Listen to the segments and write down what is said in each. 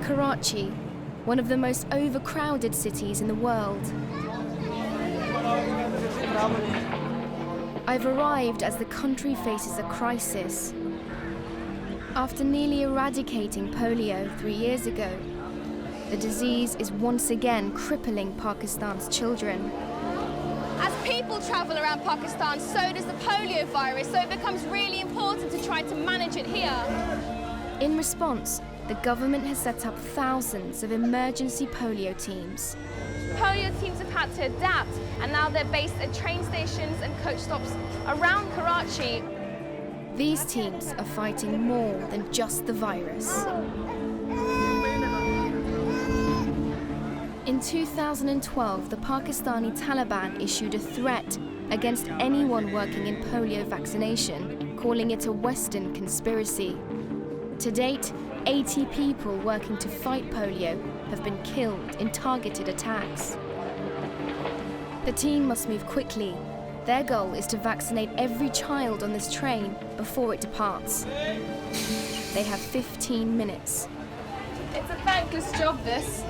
Karachi, one of the most overcrowded cities in the world. I've arrived as the country faces a crisis. After nearly eradicating polio 3 years ago, the disease is once again crippling Pakistan's children. As people travel around Pakistan, so does the polio virus, so it becomes really important to try to manage it here. In response, the government has set up thousands of emergency polio teams. Polio teams have had to adapt, and now they're based at train stations and coach stops around Karachi. These teams are fighting more than just the virus. In 2012, the Pakistani Taliban issued a threat against anyone working in polio vaccination, calling it a Western conspiracy. To date, 80 people working to fight polio have been killed in targeted attacks. The team must move quickly. Their goal is to vaccinate every child on this train before it departs. They have 15 minutes. It's a thankless job, this.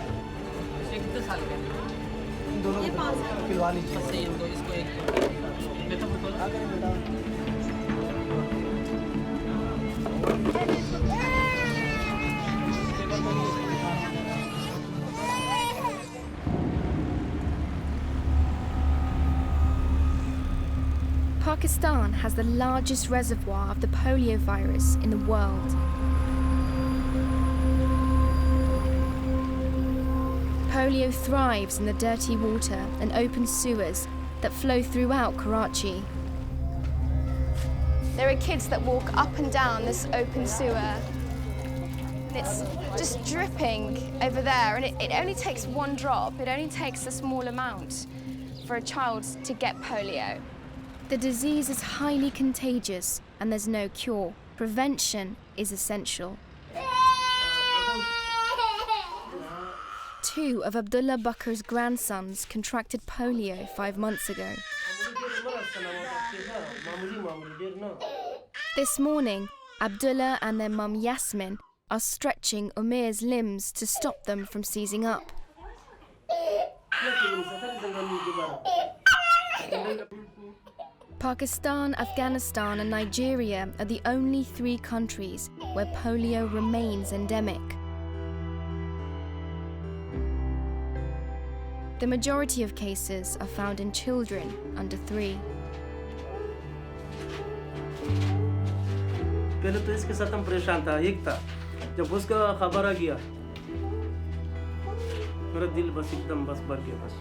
Pakistan has the largest reservoir of the polio virus in the world. Polio thrives in the dirty water and open sewers that flow throughout Karachi. There are kids that walk up and down this open sewer. It's just dripping over there, and it only takes one drop. It only takes a small amount for a child to get polio. The disease is highly contagious and there's no cure. Prevention is essential. 2 of Abdullah Bakar's grandsons contracted polio 5 months ago. This morning, Abdullah and their mum Yasmin are stretching Umair's limbs to stop them from seizing up. Pakistan, Afghanistan and Nigeria are the only 3 countries where polio remains endemic. The majority of cases are found in children under 3. पहले तो इसके साथ हम परेशान था, एक था जब उसका खबर आ गया मेरा दिल बस एकदम बस भर गया बस.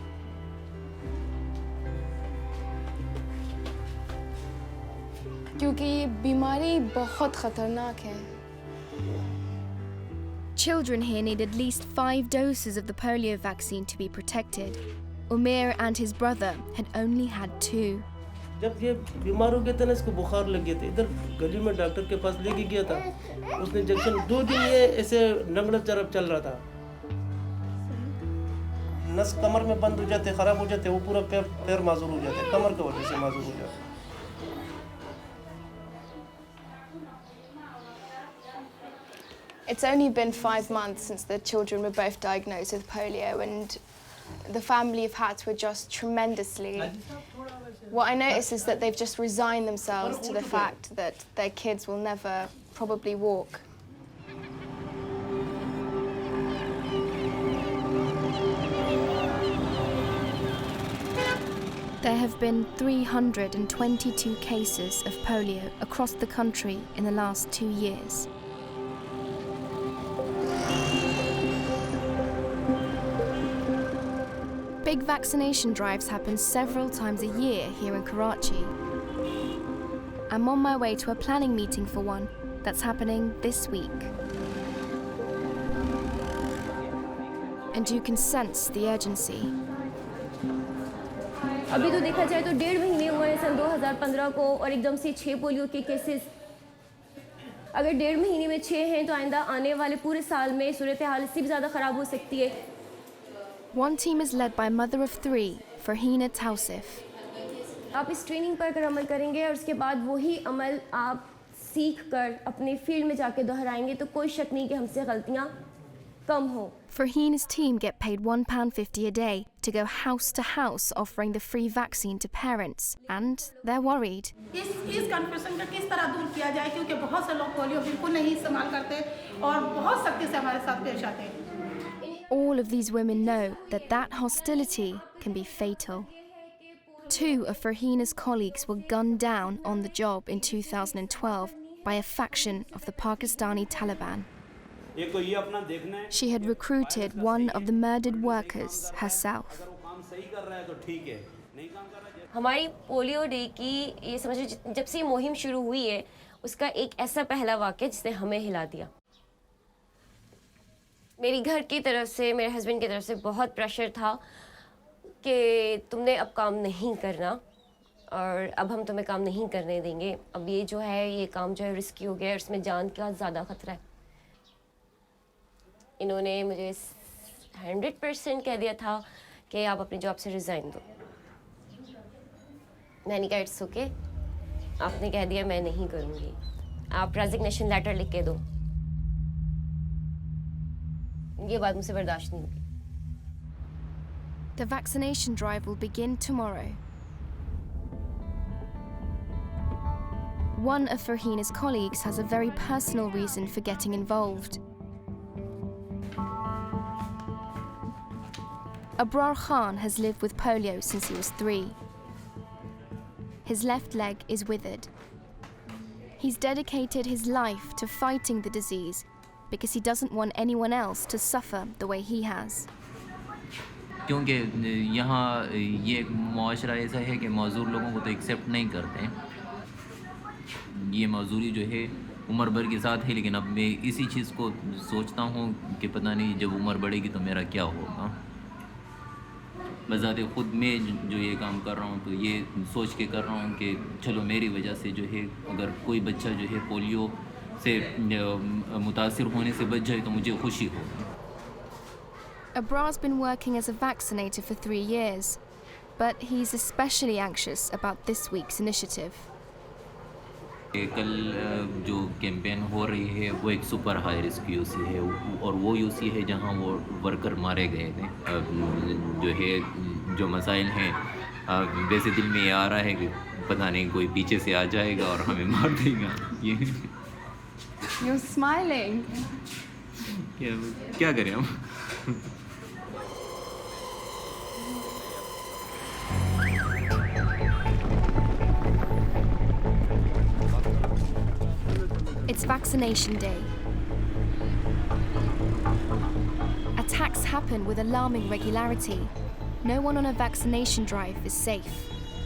क्योंकि ये बीमारी बहुत खतरनाक है. Children here need at least 5 doses of the polio vaccine to be protected. Umair and his brother had only had 2. जब ये बीमार हो गया था ना, इसको बुखार लग गया था, इधर गली में डॉक्टर के पास लेके गया था. उसने इंजेक्शन 2 दिन ये ऐसे नंगड़ चरप चल रहा था. नस कमर में बंद हो जाते, खराब हो जाते, वो पूरा पैर माजूर हो जाते, कमर की वजह से माजूर हो जाते. It's only been 5 months since the children were both diagnosed with polio, and the family have had to adjust tremendously. What I notice is that they've just resigned themselves to the fact that their kids will never probably walk. There have been 322 cases of polio across the country in the last 2 years. Big vaccination drives happen several times a year here in Karachi. I'm on my way to a planning meeting for one that's happening this week. And you can sense the urgency. अभी तो देखा जाए तो 1.5 महीने हुए हैं सन 2015 को, और एकदम से 6 पोलियो के केसेस. अगर 1.5 महीने में 6 हैं तो आइंदा आने वाले पूरे साल में सूरत हाल इससे भी ज़्यादा ख़राब हो सकती है. One team is led by mother of 3, Farhina Tausif. आप इस ट्रेनिंग पर अगर अमल करेंगे और उसके बाद वही अमल आप सीख कर अपने फील्ड में जाके दोहराएंगे तो कोई शक नहीं कि हमसे गलतियाँ कम हो। Farheen's team get paid £1.50 a day to go house to house offering the free vaccine to parents, and they're worried. इस कन्फ्यूजन का किस तरह दूर किया जाए, क्योंकि बहुत से लोग पोलियो बिल्कुल नहीं इस्तेमाल करते और बहुत सख्ती से हमारे साथ पेश आते हैं। All of these women know that hostility can be fatal. 2 of Farheen's colleagues were gunned down on the job in 2012 by a faction of the Pakistani Taliban. She had recruited one of the murdered workers herself. हमारी polio day की ये समझो जब से ये मुहिम शुरू हुई है उसका एक ऐसा पहला वाक़या जिसने हमें हिला दिया। मेरी घर की तरफ से, मेरे हस्बैंड की तरफ से बहुत प्रेशर था कि तुमने अब काम नहीं करना और अब हम तुम्हें काम नहीं करने देंगे। अब ये जो है ये काम जो है रिस्की हो गया है, इसमें जान का ज़्यादा ख़तरा है। इन्होंने मुझे 100% कह दिया था कि आप अपनी जॉब से रिज़ाइन दो। मैंने कहा इट्स ओके, आपने कह दिया मैं नहीं करूँगी, आप रेजिग्नेशन लेटर लिख के दो। ये बात मुझसे बर्दाश्त नहीं होगी। The vaccination drive will begin tomorrow. One of Farheen's colleagues has a very personal reason for getting involved. Abrar Khan has lived with polio since he was 3. His left leg is withered. He's dedicated his life to fighting the disease because he doesn't want anyone else to suffer the way he has. क्योंकि यहाँ ये मुआशरा ऐसा है कि मौजूर लोगों को तो accept नहीं करते हैं। ये मौजूरी जो है उम्र भर के साथ है, लेकिन अब मैं इसी चीज़ को सोचता हूँ कि पता नहीं जब उम्र बढ़ेगी तो मेरा क्या होगा। बज़ाते ख़ुद मैं जो ये काम कर रहा हूँ तो ये सोच के कर रहा हूँ कि चलो मेरी वजह से जो है अगर कोई बच्चा जो है पोलियो से मुतासिर होने से बच जाए तो मुझे खुशी होगी। Abrar's been working as a vaccinator for 3 years, but he's especially anxious about this week's initiative. कल जो कैंपेन हो रही है वो एक सुपर हाई रिस्क यूसी है और वो यूसी है जहां वो वर्कर मारे गए थे। जो है जो मसाइल हैं वैसे दिल में ये आ रहा है कि पता नहीं कोई पीछे से आ जाएगा और हमें मार देगा। ये You're smiling. क्या करें हम? It's vaccination day. Attacks happen with alarming regularity. No one on a vaccination drive is safe.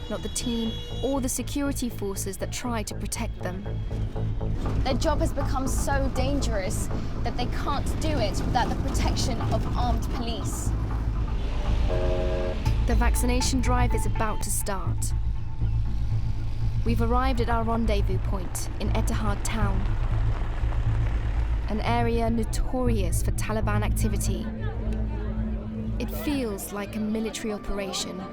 Not the team or the security forces that try to protect them. Their job has become so dangerous that they can't do it without the protection of armed police. The vaccination drive is about to start. We've arrived at our rendezvous point in Etihad town, an area notorious for Taliban activity. It feels like a military operation.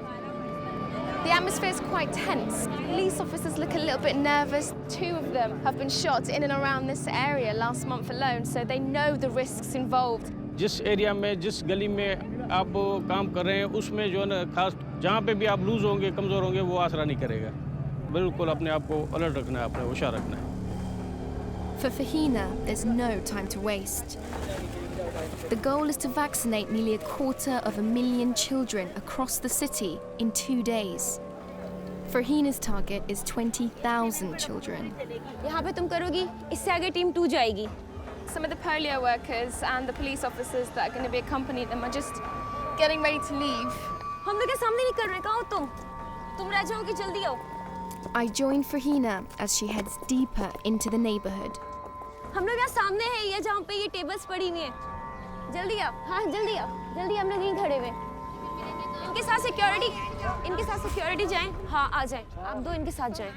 The atmosphere is quite tense. Police officers look a little bit nervous. 2 of them have been shot in and around this area last month alone, so they know the risks involved. जिस area में, जिस गली में आप काम कर रहे हैं उसमें जो है ना खास जहाँ पे भी आप लूज होंगे, कमज़ोर होंगे, वो आसरा नहीं करेगा। बिल्कुल अपने आप को अलर्ट रखना है, अपने होशियार रखना है। For Fahina, there's no time to waste. The goal is to vaccinate nearly 250,000 children across the city in 2 days. Fahina's target is 20,000 children. यहाँ पे तुम करोगी, इससे आगे टीम 2 जाएगी। Some of the polio workers and the police officers that are going to be accompanying them are just getting ready to leave. हम लोग के सामने नहीं कर रहे, कहाँ हो तुम रह जाओगी, जल्दी आओ। I join Fahina as she heads deeper into the neighborhood. हम लोग यहाँ सामने है, ये जहाँ पे ये टेबल्स पड़ी हुई हैं। जल्दी आओ, हाँ जल्दी आओ, जल्दी हम लोग यहीं खड़े हुए। इनके साथ सिक्योरिटी जाएं, हाँ आ जाएं, आप 2 इनके साथ जाएं।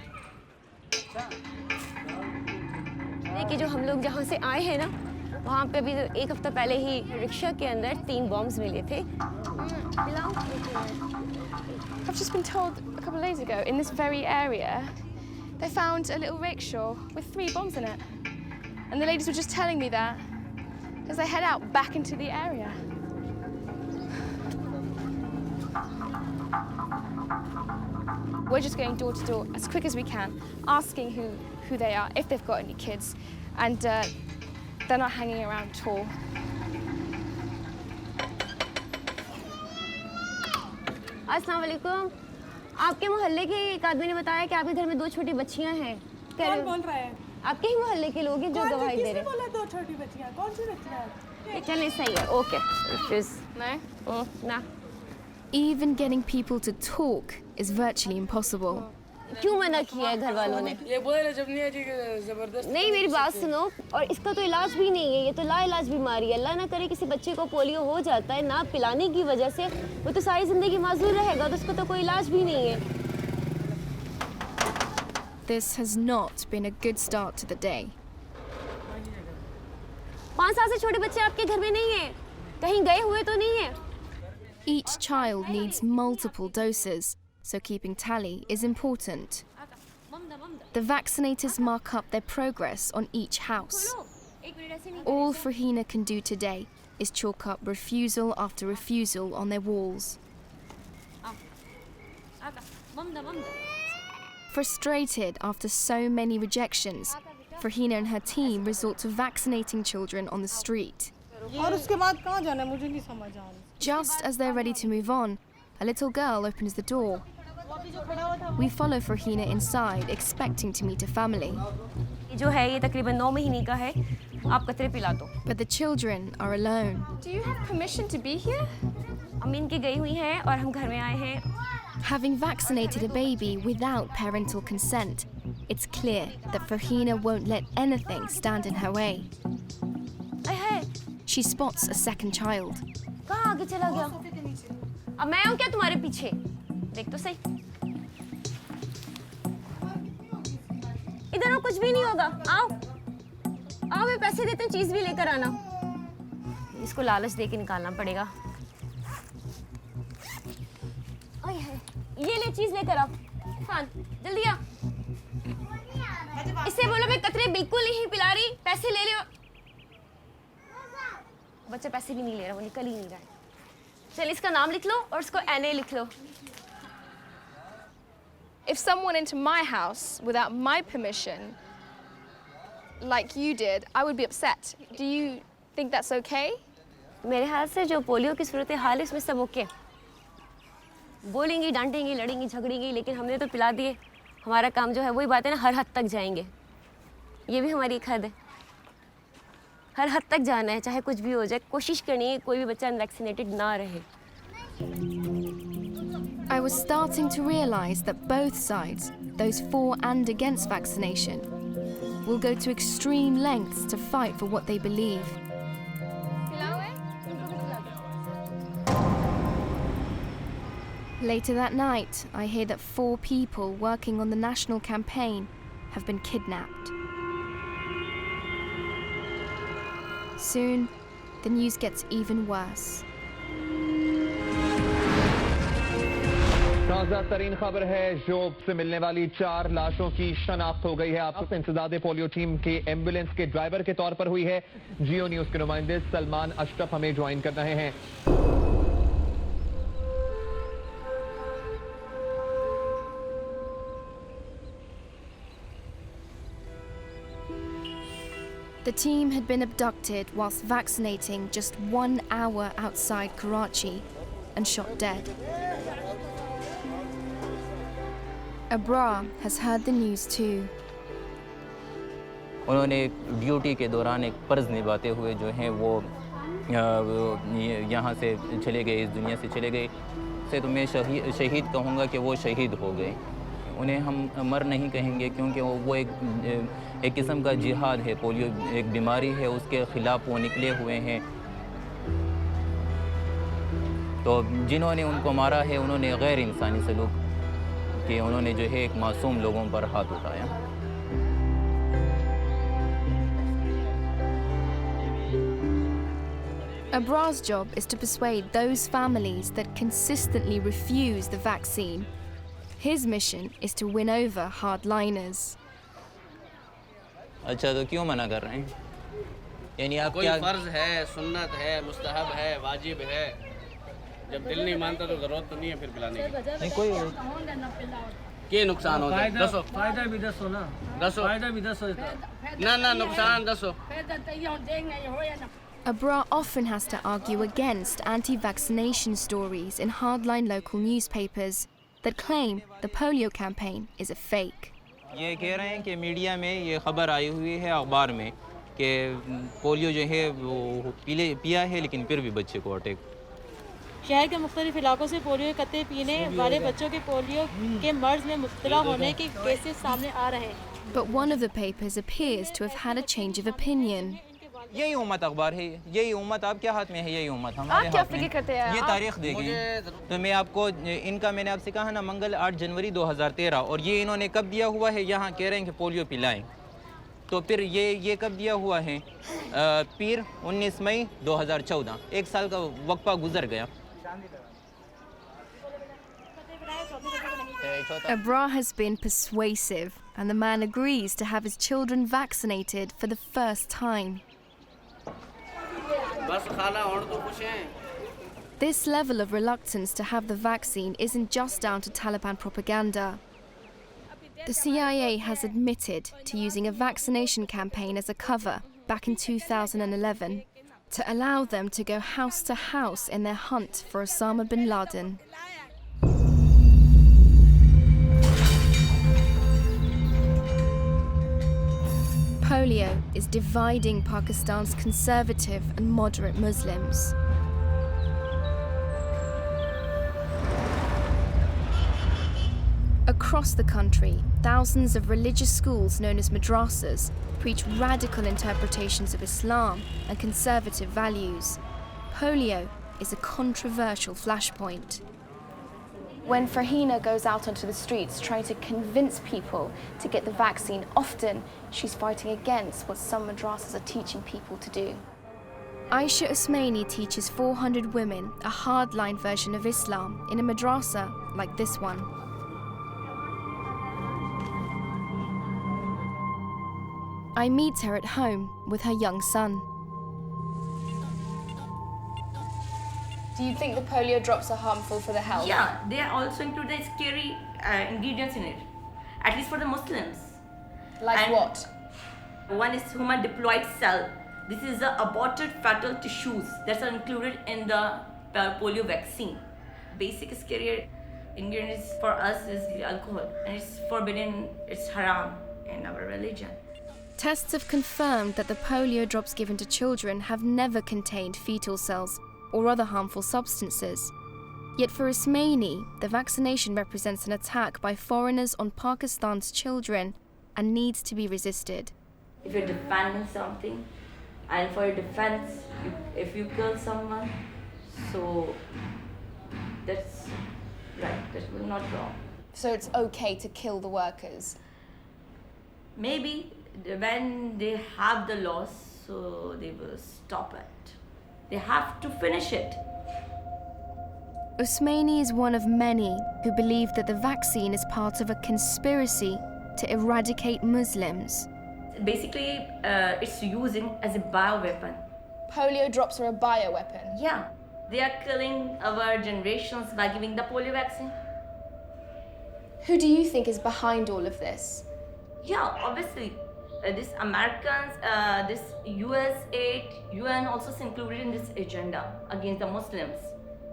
देखिए जो हम लोग जहाँ से आए हैं ना, वहाँ पे अभी 1 हफ्ता पहले ही रिक्शा के अंदर 3 बॉम्ब्स मिले थे। I've just been told a couple of days ago, in this very area, they found a little rickshaw with 3 bombs in it. And the ladies were just telling me that as I head out back into the area. We're just going door to door as quick as we can, asking who they are, if they've got any kids, and they're not hanging around at all. अस्सलाम वालेकुम। आपके मोहल्ले के एक आदमी ने बताया कि आपके घर में 2 छोटी बच्चियां हैं। कौन बोल रहा है? आपके ही मोहल्ले के लोग हैं जो गवाही दे रहे हैं। किसने बोला 2 छोटी बच्चियां? कौन सी बच्चियां? चलिए सही है, ओके। No? ना Even getting people to talk is virtually impossible. क्यों मना किया है घर वालों ने? ये बोले जब नहीं जी जबरदस्त। नहीं, मेरी बात सुनो, और इसका तो इलाज भी नहीं है, ये तो लाइलाज बीमारी है। अल्लाह ना करे किसी बच्चे को पोलियो हो जाता है ना पिलाने की वजह से, वो तो सारी जिंदगी माजूर रहेगा, तो उसका तो कोई इलाज भी नहीं है। This has not been a good start to the day. 5 साल से छोटे बच्चे आपके घर में नहीं है, कहीं गए हुए तो नहीं है? Each child needs multiple doses, so keeping tally is important. The vaccinators mark up their progress on each house. All Farhina can do today is chalk up refusal after refusal on their walls. Frustrated after so many rejections, Farhina and her team resort to vaccinating children on the street. और उसके बाद कहाँ जाना है मुझे नहीं समझ आ रहा। Just as they're ready to move on, a little girl opens the door. We follow Farhina inside, expecting to meet a family. जो है ये तकरीबन 9 महीने का है, आप कतरे पिला दो। But the children are alone. Do you have permission to be here? अम्मी इनकी गई हुई हैं और हम घर में आए हैं। Having vaccinated a baby without parental consent, it's clear that Farhina won't let anything stand in her way. She spots a second child. कहाँ आगे चला गया? अब मैं हूँ क्या तुम्हारे पीछे? देख तो सही। इधर कुछ भी नहीं होगा, आओ आओ, मैं पैसे देते हैं, चीज भी लेकर आना। इसको लालच दे के निकालना पड़ेगा। ये ले चीज लेकर आओ, खान जल्दी आ। इससे बोलो मैं कतरे बिल्कुल नहीं पिला रही, पैसे ले ले। बच्चा पैसे भी नहीं ले रहा, वो निकल ही नहीं रहा है। चल इसका नाम लिख लो और इसको NA लिख लो। If someone into my house without my permission, like you did, I would be upset. Do you think that's okay? मेरे हाथ से जो पोलियो की सूरत हाल है उसमें सब ओके। बोलेंगी, डांटेंगी, लड़ेंगी, झगड़ेंगी, लेकिन हमने तो पिला दिए। हमारा काम जो है वही बात है ना, हर हद तक जाएंगे। ये भी हमारी एक हद है, हर हद तक जाना है, चाहे कुछ भी हो जाए। कोशिश करनी है कोई भी बच्चा अनवैक्सीनेटेड ना रहे। I was starting to realize that both sides, those for and against vaccination, will go to extreme lengths to fight for what they believe. Later that night, I hear that 4 people working on the national campaign have been kidnapped. Soon, the news gets even worse. ताज़ा तरीन खबर है, जोब से मिलने वाली 4 लाशों की शनाख्त हो गई है। आपको इंसदादे पोलियो टीम के एम्बुलेंस के ड्राइवर के तौर पर हुई है। जियो न्यूज के नुमाइंदे सलमान अशरफ हमें ज्वाइन कर रहे हैं। The team had been abducted whilst vaccinating just 1 hour outside Karachi and shot dead. Abrar has heard the news too. उन्होंने ड्यूटी के दौरान एक फ़र्ज़ निभाते हुए जो हैं वो यहाँ से चले गए, इस दुनिया से चले गए। से तो मैं शहीद कहूँगा कि वो शहीद हो गए। उन्हें हम मर नहीं कहेंगे, क्योंकि वो एक किस्म का जिहाद है। पोलियो एक बीमारी है, उसके ख़िलाफ़ वो निकले हुए हैं। तो जिन्होंने उनको मारा है, उन्होंने गैर इंसानी सलूक कि उन्होंने जो है एक मासूम लोगों पर हाथ उठाया। Abrar's job is to persuade those families that consistently refuse the vaccine. His mission is to win over hardliners. अच्छा, तो क्यों मना कर रहे हैं? यानी आप कोई क्या फ़र्ज़ है, सुन्नत है, मुस्तहब है, वाजिब है। जब दिल नहीं मानता तो ज़रूरत तो नहीं है फिर पिलाने की। नहीं कोई क्या नुकसान होता है? दसो फायदा भी दसो ना, दसो फायदा भी दसो इसका। ना नुकसान दसो। Abrar often has to argue against anti-vaccination stories in hardline local newspapers that claim the polio campaign is a fake. ये कह रहे हैं कि मीडिया में ये खबर आई हुई है अखबार में कि पोलियो जो है वो पिया है लेकिन फिर भी बच्चे को अटैक। शहर के मुख्तलिफ इलाकों से पोलियो के कत्ते पीने वाले बच्चों के पोलियो के मर्ज में मुब्तला होने के केसेस सामने आ रहे हैं। But one of the papers appears to have had a change of opinion. यही उम्मत अखबार है, यही उम्मत आपके हाथ में है, यही उम्मत हमारे आप क्या हाथ में। फिक्र करते हैं? ये तारीख देखें तो मैं आपको इनका मैंने आपसे कहा ना मंगल 8 जनवरी 2013 और ये इन्होंने कब दिया हुआ है, यहाँ कह रहे हैं कि पोलियो पिलाएं। तो फिर ये कब दिया हुआ है? पीर 19 मई 2014, 1 साल का वक्फा गुजर गया। Abrar has been persuasive, and the man agrees to have his children vaccinated for the first time. बस खाना और तो खुश हैं। This level of reluctance to have the vaccine isn't just down to Taliban propaganda. The CIA has admitted to using a vaccination campaign as a cover back in 2011 to allow them to go house to house in their hunt for Osama bin Laden. Polio is dividing Pakistan's conservative and moderate Muslims. Across the country, thousands of religious schools known as madrasas preach radical interpretations of Islam and conservative values. Polio is a controversial flashpoint. When Farhina goes out onto the streets trying to convince people to get the vaccine, often she's fighting against what some madrasas are teaching people to do. Aisha Usmani teaches 400 women a hardline version of Islam in a madrasa like this one. I meet her at home with her young son. Do you think the polio drops are harmful for the health? Yeah, they are also include the scary ingredients in it, at least for the Muslims. Like And what? One is human diploid cell. This is the aborted fetal tissues that are included in the polio vaccine. Basic scary ingredients for us is alcohol, and it's forbidden, it's haram in our religion. Tests have confirmed that the polio drops given to children have never contained fetal cells or other harmful substances. Yet for Usmani, the vaccination represents an attack by foreigners on Pakistan's children and needs to be resisted. If you're defending something, and for your defense, if you kill someone, so that's right, that's not wrong. So it's okay to kill the workers? Maybe when they have the laws, so they will stop it. They have to finish it. Usmani is one of many who believe that the vaccine is part of a conspiracy to eradicate Muslims. Basically, it's using as a bioweapon. Polio drops are a bioweapon? Yeah. They are killing our generations by giving the polio vaccine. Who do you think is behind all of this? Yeah, obviously. This Americans, this US aid, UN also is included in this agenda against the Muslims.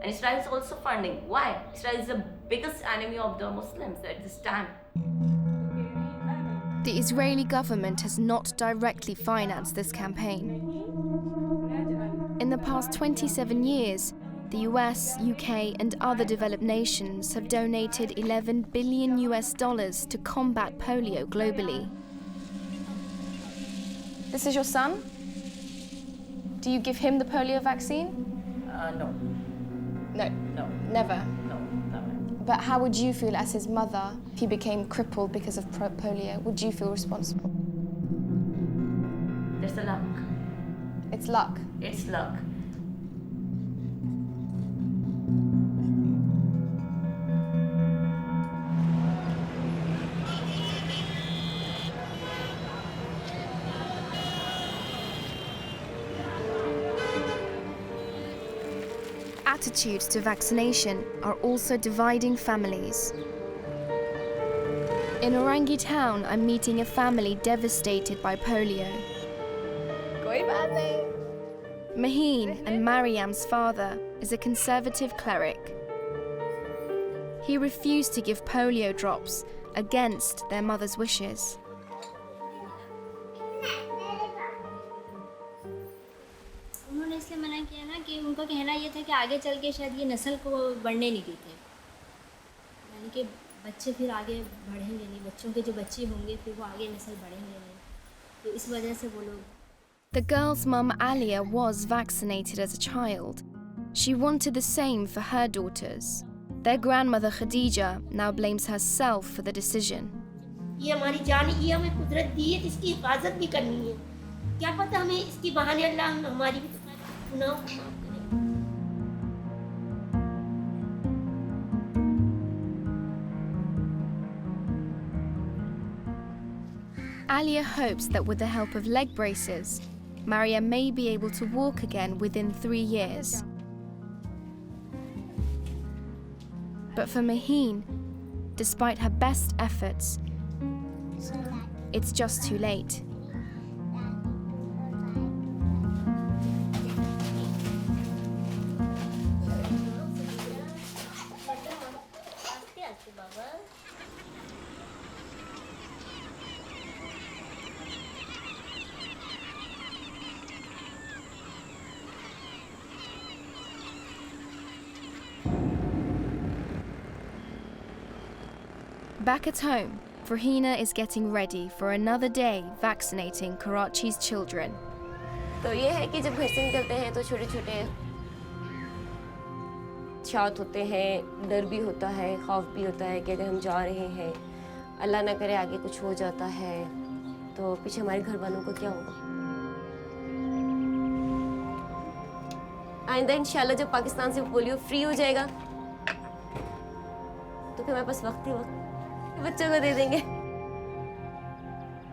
And Israel is also funding. Why? Israel is the biggest enemy of the Muslims at this time. The Israeli government has not directly financed this campaign. In the past 27 years, the US, UK, and other developed nations have donated $11 billion to combat polio globally. This is your son? Do you give him the polio vaccine? No. No. No. Never? No, never. But how would you feel as his mother if he became crippled because of polio? Would you feel responsible? There's a luck. It's luck. It's luck. attitudes to vaccination are also dividing families. In Orangi town, I'm meeting a family devastated by polio. Maheen and Mariam's father is a conservative cleric. He refused to give polio drops against their mother's wishes. उन्होंने इसलिए मना किया ना कि उनका कहना ये था कि आगे चल के शायद ये नस्ल को बढ़ने नहीं देते, यानी कि बच्चे फिर आगे बढ़ेंगे नहीं, बच्चों के जो बच्चे होंगे फिर वो आगे नस्ल बढ़ेंगे नहीं, तो इस वजह से वो लोग. The girl's mum Alia was vaccinated as a child. She wanted the same for her daughters. Their grandmother Khadija now blames herself for the decision. ये हमारी जान, ये हमें कुदरत दी है, इसकी हिफाजत भी करनी है. क्या पता हमें इसकी बहाने अल्लाह हमारी भी गुनाह माफ करे. Alia hopes that with the help of leg braces, Maria may be able to walk again within 3 years. But for Maheen, despite her best efforts, it's just too late. Back at home, Farhina is getting ready for another day vaccinating Karachi's children. तो ये है कि जब घर से निकलते हैं तो छोटे छोटे शॉट होते हैं, डर भी होता है, खौफ भी होता है कि अगर हम जा रहे हैं, अल्लाह ना करे आगे कुछ हो जाता है तो पीछे हमारे घर वालों को क्या होगा. आइंदा इंशाल्लाह जब पाकिस्तान से पोलियो फ्री हो जाएगा तो फिर हमारे पास वक्त ही वक्त बच्चों को दे देंगे.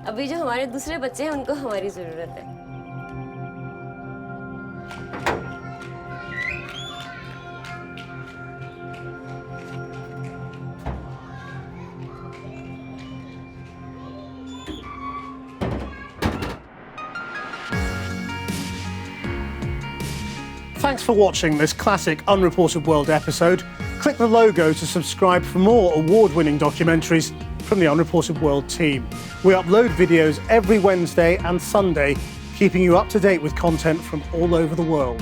अभी जो हमारे दूसरे बच्चे हैं उनको हमारी ज़रूरत है. Thanks for watching this classic Unreported World episode. Click the logo to subscribe for more award-winning documentaries from the Unreported World team. We upload videos every Wednesday and Sunday, keeping you up to date with content from all over the world.